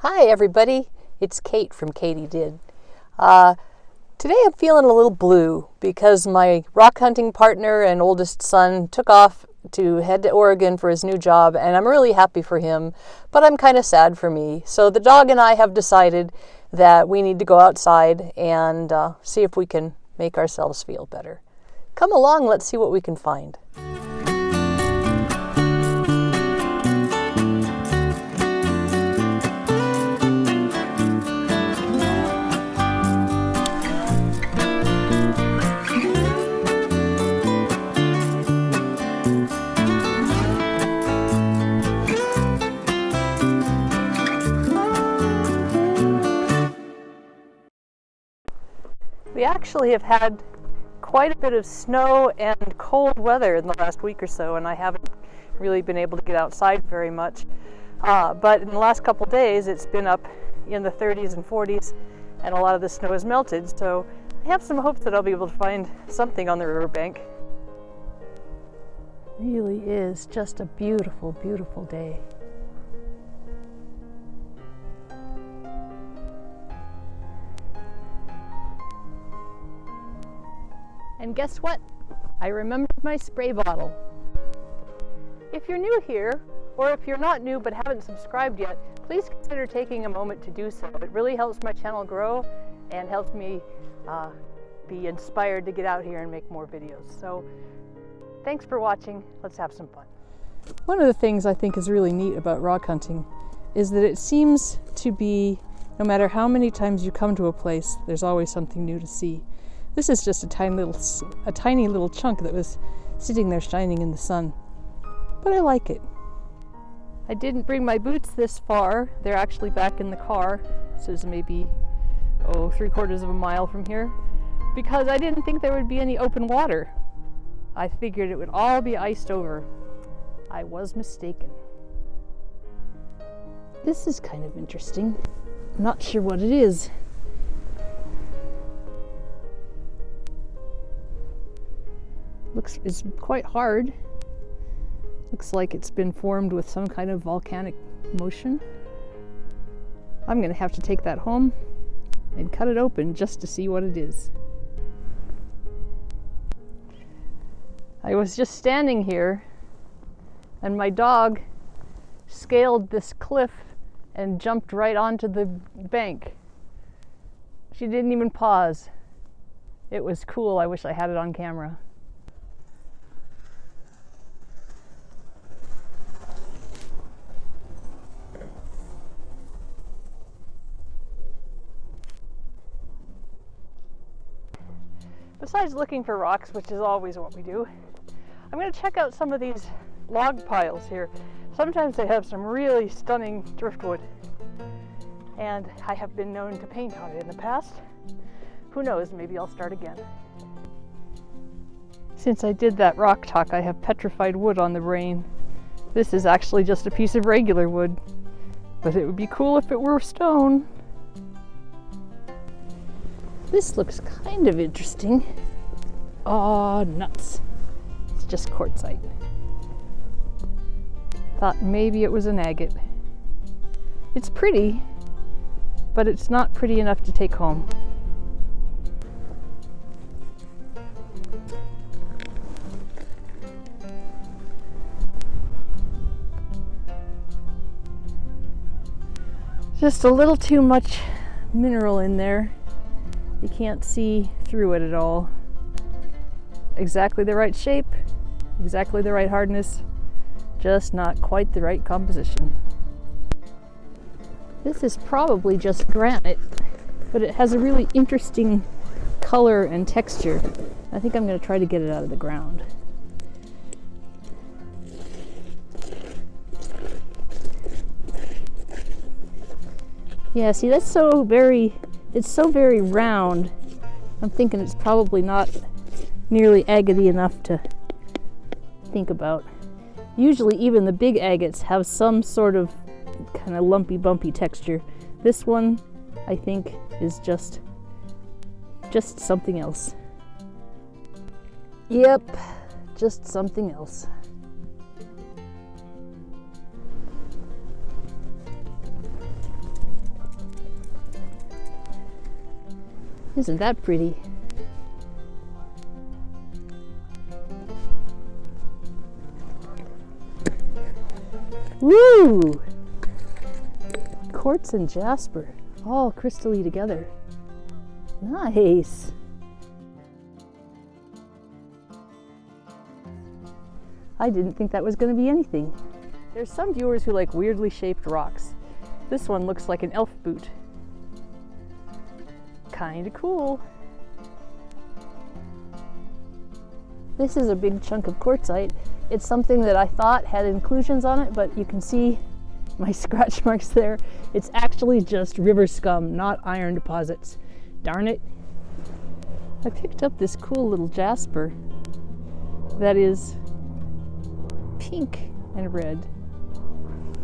Hi everybody, it's Kate from Katie Did. Today I'm feeling a little blue because my rock hunting partner and oldest son took off to head to Oregon for his new job, and I'm really happy for him, but I'm kind of sad for me. So the dog and I have decided that we need to go outside and see if we can make ourselves feel better. Come along, let's see what we can find. We actually have had quite a bit of snow and cold weather in the last week or so, and I haven't really been able to get outside very much. But in the last couple days, it's been up in the 30s and 40s, and a lot of the snow has melted. So I have some hopes that I'll be able to find something on the riverbank. It really is just a beautiful, beautiful day. And guess what? I remembered my spray bottle. If you're new here, or if you're not new but haven't subscribed yet, please consider taking a moment to do so. It really helps my channel grow and helps me be inspired to get out here and make more videos. So thanks for watching. Let's have some fun. One of the things I think is really neat about rock hunting is that it seems to be, no matter how many times you come to a place, there's always something new to see. This is just a tiny little chunk that was sitting there shining in the sun. But I like it. I didn't bring my boots this far. They're actually back in the car. This is maybe, 3/4 of a mile from here. Because I didn't think there would be any open water. I figured it would all be iced over. I was mistaken. This is kind of interesting. I'm not sure what it is. It's quite hard. Looks like it's been formed with some kind of volcanic motion. I'm gonna have to take that home and cut it open just to see what it is. I was just standing here and my dog scaled this cliff and jumped right onto the bank. She didn't even pause. It was cool. I wish I had it on camera. Besides looking for rocks, which is always what we do, I'm going to check out some of these log piles here. Sometimes they have some really stunning driftwood, and I have been known to paint on it in the past. Who knows, maybe I'll start again. Since I did that rock talk, I have petrified wood on the brain. This is actually just a piece of regular wood, but it would be cool if it were stone. This looks kind of interesting. Oh, nuts. It's just quartzite. Thought maybe it was an agate. It's pretty, but it's not pretty enough to take home. Just a little too much mineral in there. You can't see through it at all. Exactly the right shape, exactly the right hardness, just not quite the right composition. This is probably just granite, but it has a really interesting color and texture. I think I'm going to try to get it out of the ground. Yeah, see, that's it's so very round. I'm thinking it's probably not nearly agate-y enough to think about. Usually even the big agates have some sort of kind of lumpy, bumpy texture. This one, I think, is just something else. Yep, just something else. Isn't that pretty? Woo! Quartz and jasper, all crystally together. Nice. I didn't think that was going to be anything. There's some viewers who like weirdly shaped rocks. This one looks like an elf boot. Kinda cool. This is a big chunk of quartzite. It's something that I thought had inclusions on it, but you can see my scratch marks there. It's actually just river scum, not iron deposits. Darn it. I picked up this cool little jasper that is pink and red.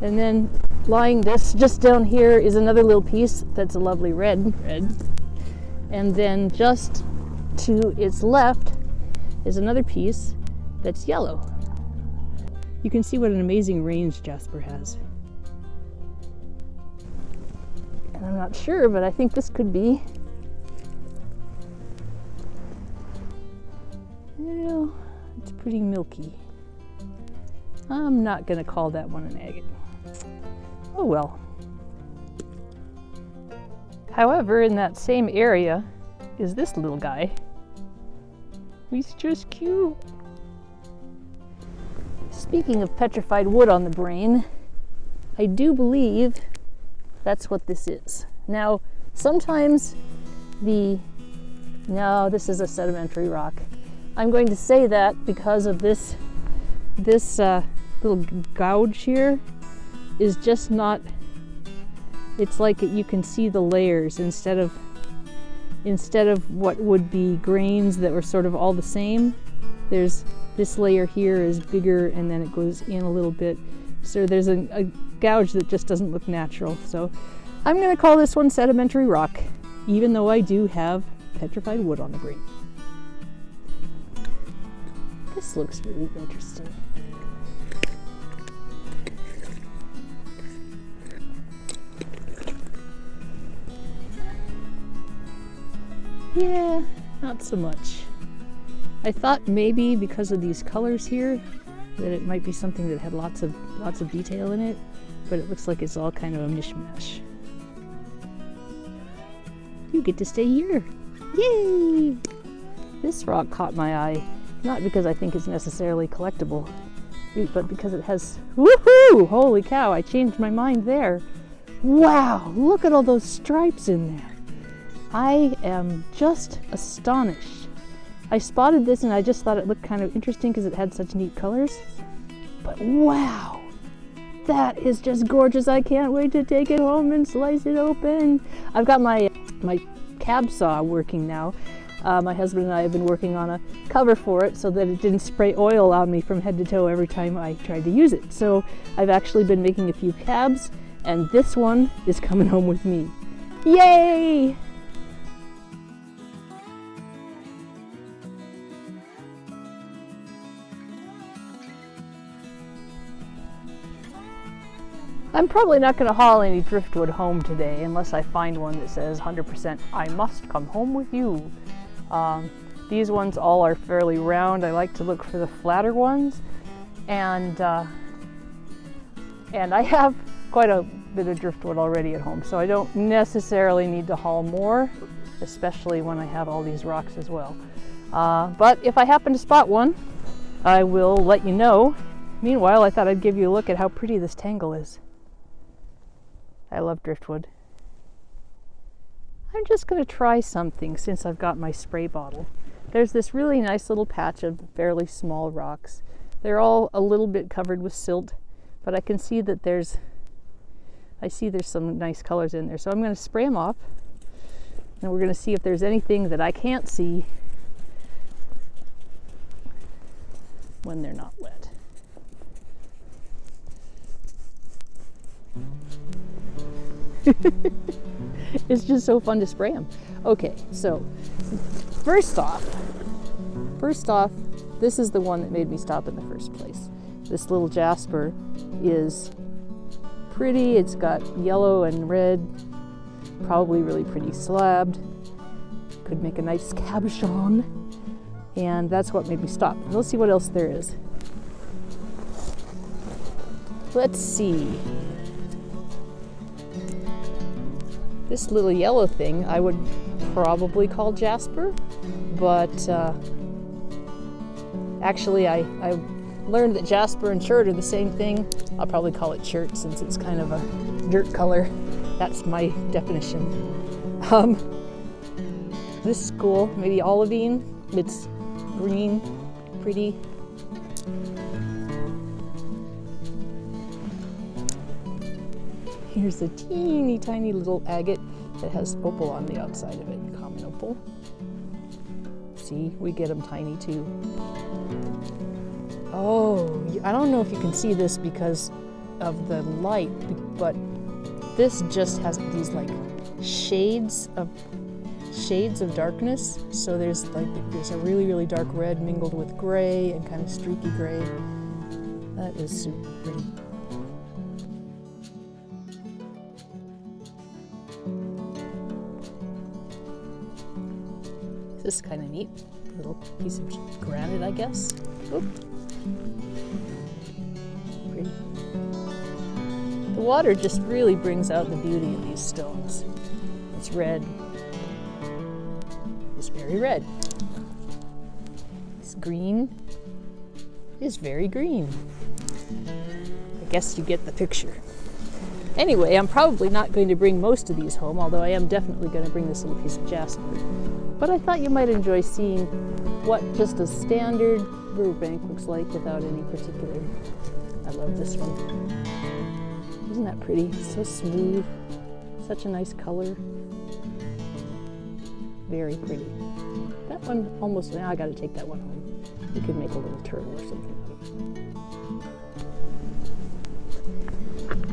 And then lying just down here is another little piece that's a lovely red. And then just to its left is another piece that's yellow. You can see what an amazing range jasper has. And I'm not sure, but I think this could be, well, it's pretty milky. I'm not gonna call that one an agate. Oh well. However, in that same area is this little guy. He's just cute. Speaking of petrified wood on the brain, I do believe that's what this is. Now, sometimes no, this is a sedimentary rock. I'm going to say that because of this little gouge here is just not, it's like you can see the layers instead of what would be grains that were sort of all the same. There's this layer here is bigger and then it goes in a little bit. So there's a gouge that just doesn't look natural. So I'm going to call this one sedimentary rock, even though I do have petrified wood on the brain. This looks really interesting. Yeah, not so much. I thought maybe because of these colors here that it might be something that had lots of detail in it, but it looks like it's all kind of a mishmash. You get to stay here. Yay! This rock caught my eye, not because I think it's necessarily collectible, but because it has, woohoo! Holy cow, I changed my mind there. Wow, look at all those stripes in there. I am just astonished. I spotted this and I just thought it looked kind of interesting because it had such neat colors. But wow, that is just gorgeous. I can't wait to take it home and slice it open. I've got my cab saw working now. My husband and I have been working on a cover for it so that it didn't spray oil on me from head to toe every time I tried to use it. So I've actually been making a few cabs, and this one is coming home with me. Yay! I'm probably not going to haul any driftwood home today unless I find one that says 100% I must come home with you. These ones all are fairly round. I like to look for the flatter ones, and I have quite a bit of driftwood already at home, so I don't necessarily need to haul more, especially when I have all these rocks as well. But if I happen to spot one, I will let you know. Meanwhile, I thought I'd give you a look at how pretty this tangle is. I love driftwood. I'm just going to try something since I've got my spray bottle. There's this really nice little patch of fairly small rocks. They're all a little bit covered with silt, but I can see that there's some nice colors in there. So I'm going to spray them off, and we're going to see if there's anything that I can't see when they're not wet. It's just so fun to spray them. Okay, so first off, this is the one that made me stop in the first place. This little jasper is pretty. It's got yellow and red, probably really pretty slabbed. could make a nice cabochon, and that's what made me stop. Let's see what else there is. Let's see. This little yellow thing I would probably call Jasper, but actually I learned that Jasper and chert are the same thing. I'll probably call it chert since it's kind of a dirt color. That's my definition. This is cool, maybe olivine. It's green, pretty. Here's a teeny tiny little agate that has opal on the outside of it, common opal. See, we get them tiny too. Oh, I don't know if you can see this because of the light, but this just has these like shades of darkness. So there's a really, really dark red mingled with gray and kind of streaky gray. That is super pretty. This is kind of neat. A little piece of granite, I guess. Oop. Pretty. The water just really brings out the beauty of these stones. It's red. It's very red. It's green. It's very green. I guess you get the picture. Anyway, I'm probably not going to bring most of these home, although I am definitely going to bring this little piece of jasper. But I thought you might enjoy seeing what just a standard riverbank looks like without any particular. I love this one. Isn't that pretty? So smooth. Such a nice color. Very pretty. That one almost, now I gotta take that one home. You could make a little turtle or something out of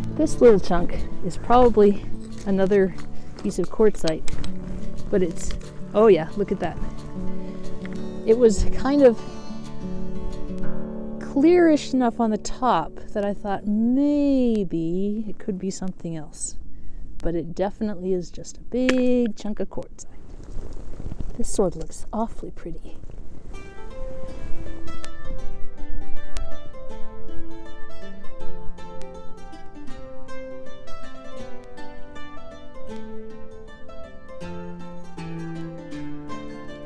it. This little chunk is probably another piece of quartzite, but it's, oh yeah, look at that. It was kind of clearish enough on the top that I thought maybe it could be something else. But it definitely is just a big chunk of quartzite. This sword looks awfully pretty.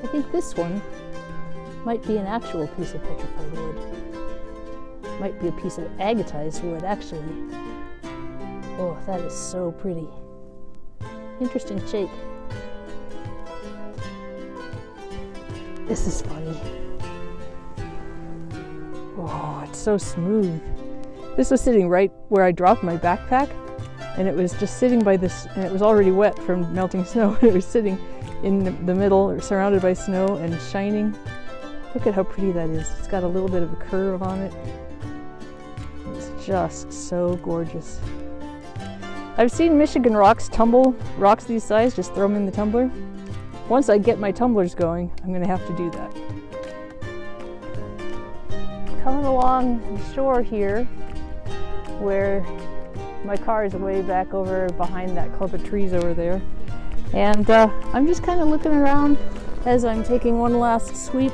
I think this one might be an actual piece of petrified wood. Might be a piece of agatized wood, actually. Oh, that is so pretty. Interesting shape. This is funny. Oh, it's so smooth. This was sitting right where I dropped my backpack, and it was just sitting by this, and it was already wet from melting snow. It was sitting in the middle, or surrounded by snow and shining. Look at how pretty that is. It's got a little bit of a curve on it. It's just so gorgeous. I've seen Michigan rocks tumble, rocks these size, just throw them in the tumbler. Once I get my tumblers going, I'm going to have to do that. Coming along the shore here, where my car is way back over behind that clump of trees over there. And I'm just kind of looking around as I'm taking one last sweep.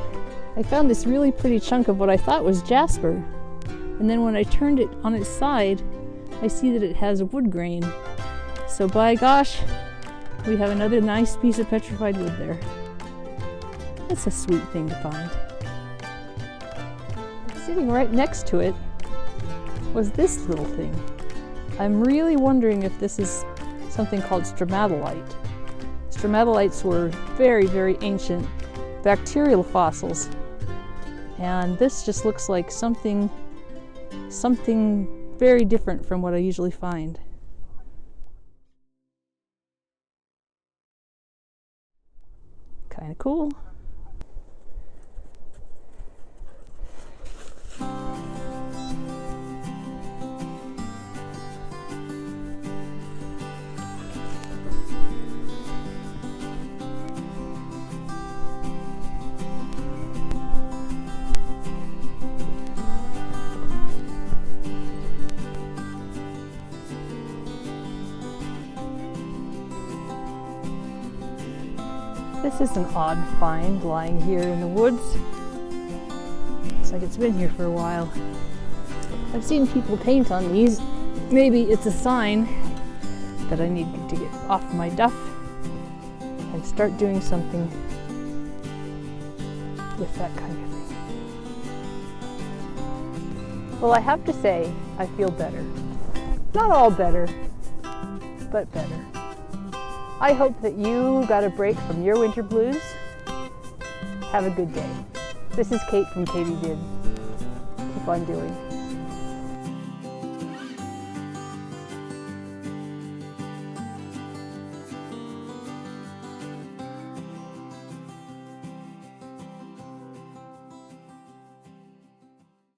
I found this really pretty chunk of what I thought was jasper. And then when I turned it on its side, I see that it has a wood grain. So by gosh, we have another nice piece of petrified wood there. That's a sweet thing to find. Sitting right next to it was this little thing. I'm really wondering if this is something called stromatolite. Stromatolites were very, very ancient bacterial fossils. And this just looks like something very different from what I usually find. Kind of cool. This is an odd find lying here in the woods. Looks like it's been here for a while. I've seen people paint on these. Maybe it's a sign that I need to get off my duff and start doing something with that kind of thing. Well, I have to say, I feel better. Not all better, but better. I hope that you got a break from your winter blues. Have a good day. This is Kate from Katie Did. Keep on doing.